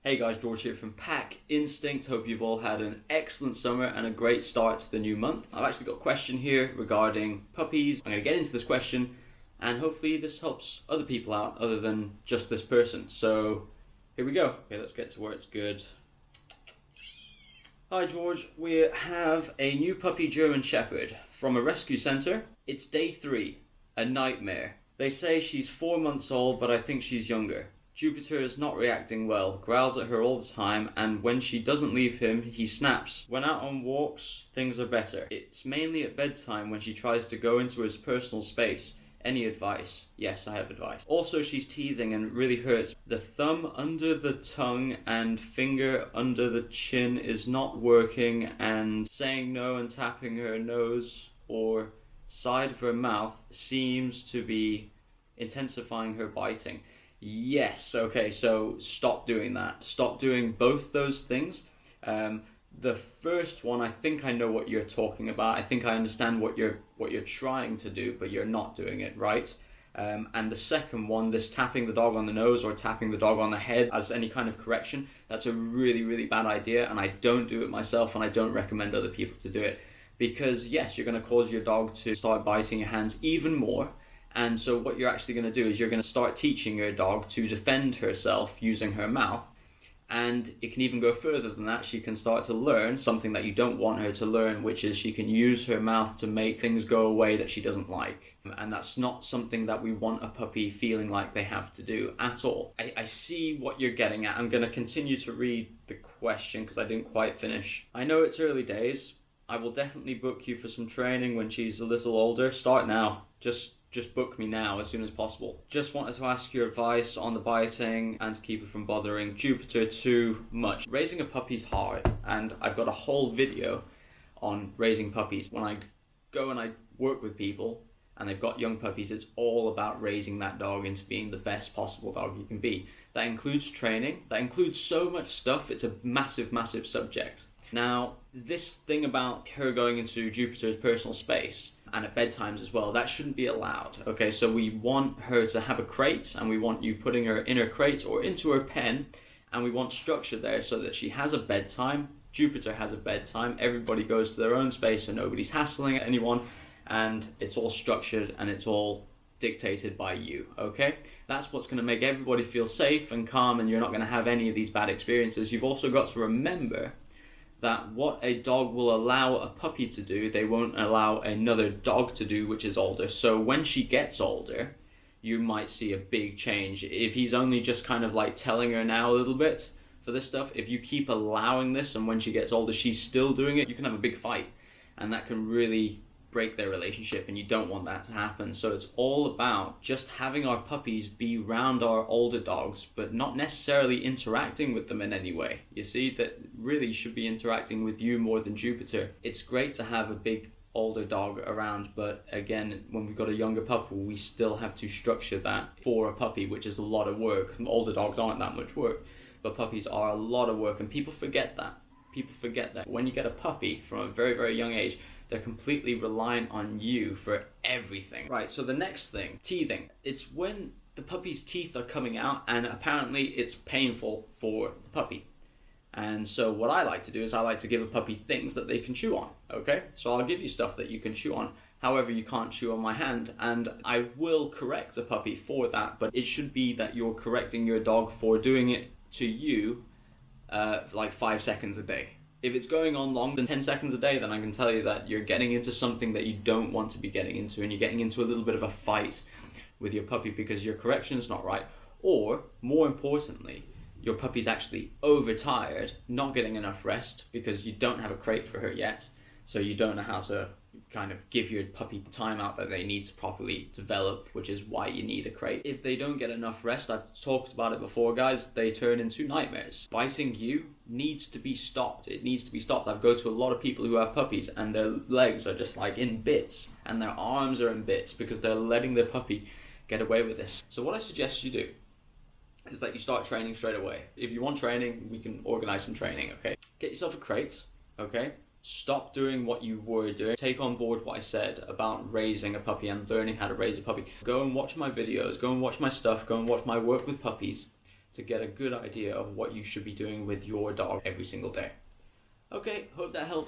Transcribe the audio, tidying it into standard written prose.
Hey guys, George here from Pack Instinct. Hope you've all had an excellent summer and a great start to the new month. I've actually got a question here regarding puppies. I'm going to get into this question and hopefully this helps other people out other than just this person. So here we go. Okay, let's get to where it's good. Hi George, we have a new puppy German Shepherd from a rescue centre. It's day 3, a nightmare. They say she's 4 months old, but I think she's younger. Jupiter is not reacting well, growls at her all the time, and when she doesn't leave him, he snaps. When out on walks, things are better. It's mainly at bedtime when she tries to go into his personal space. Any advice? Yes, I have advice. Also, she's teething and it really hurts. The thumb under the tongue and finger under the chin is not working, and saying no and tapping her nose or side of her mouth seems to be intensifying her biting. Yes, okay, so stop doing that. Stop doing both those things. The first one, I think I know what you're talking about. I think I understand what you're trying to do, but you're not doing it, right? And the second one, this tapping the dog on the nose or tapping the dog on the head as any kind of correction, that's a really, really bad idea, and I don't do it myself, and I don't recommend other people to do it. Because yes, you're going to cause your dog to start biting your hands even more. And so what you're actually going to do is you're going to start teaching your dog to defend herself using her mouth. And it can even go further than that. She can start to learn something that you don't want her to learn, which is she can use her mouth to make things go away that she doesn't like. And that's not something that we want a puppy feeling like they have to do at all. I see what you're getting at. I'm going to continue to read the question because I didn't quite finish. I know it's early days. I will definitely book you for some training when she's a little older. Start now. Just book me now as soon as possible. Just wanted to ask your advice on the biting and to keep it from bothering Jupiter too much. Raising a puppy's hard, and I've got a whole video on raising puppies. When I go and I work with people and they've got young puppies, it's all about raising that dog into being the best possible dog you can be. That includes training, that includes so much stuff. It's a massive, massive subject. Now, this thing about her going into Jupiter's personal space, and at bedtimes as well, that shouldn't be allowed. Okay, so we want her to have a crate, and we want you putting her in her crate or into her pen, and we want structure there so that she has a bedtime, Jupiter has a bedtime, everybody goes to their own space and nobody's hassling anyone, and it's all structured and it's all dictated by you, okay? That's what's going to make everybody feel safe and calm, and you're not going to have any of these bad experiences. You've also got to remember that what a dog will allow a puppy to do, they won't allow another dog to do which is older. So when she gets older, you might see a big change. If he's only just kind of like telling her now a little bit for this stuff, if you keep allowing this and when she gets older she's still doing it, you can have a big fight. And that can really break their relationship, and you don't want that to happen. So it's all about just having our puppies be around our older dogs, but not necessarily interacting with them in any way. You see, that really should be interacting with you more than Jupiter. It's great to have a big older dog around, but again, when we've got a younger puppy, we still have to structure that for a puppy, which is a lot of work. Older dogs aren't that much work, but puppies are a lot of work, and people forget that. People forget that when you get a puppy from a very, very young age, they're completely reliant on you for everything. Right, so the next thing, teething. It's when the puppy's teeth are coming out and apparently it's painful for the puppy. And so what I like to do is I like to give a puppy things that they can chew on, okay? So I'll give you stuff that you can chew on. However, you can't chew on my hand, and I will correct a puppy for that, but it should be that you're correcting your dog for doing it to you like 5 seconds a day. If it's going on longer than 10 seconds a day, then I can tell you that you're getting into something that you don't want to be getting into, and you're getting into a little bit of a fight with your puppy because your correction is not right. Or, more importantly, your puppy's actually overtired, not getting enough rest because you don't have a crate for her yet, so you don't know how to kind of give your puppy the time out that they need to properly develop, which is why you need a crate. If they don't get enough rest, I've talked about it before, guys, they turn into nightmares. Biting you needs to be stopped. It needs to be stopped. I've go to a lot of people who have puppies and their legs are just like in bits and their arms are in bits because they're letting their puppy get away with this. So what I suggest you do is that you start training straight away. If you want training, we can organize some training, okay? Get yourself a crate, okay? Stop doing what you were doing. Take on board what I said about raising a puppy and learning how to raise a puppy. Go and watch my videos, go and watch my stuff, go and watch my work with puppies. to get a good idea of what you should be doing with your dog every single day. Okay, hope that helps.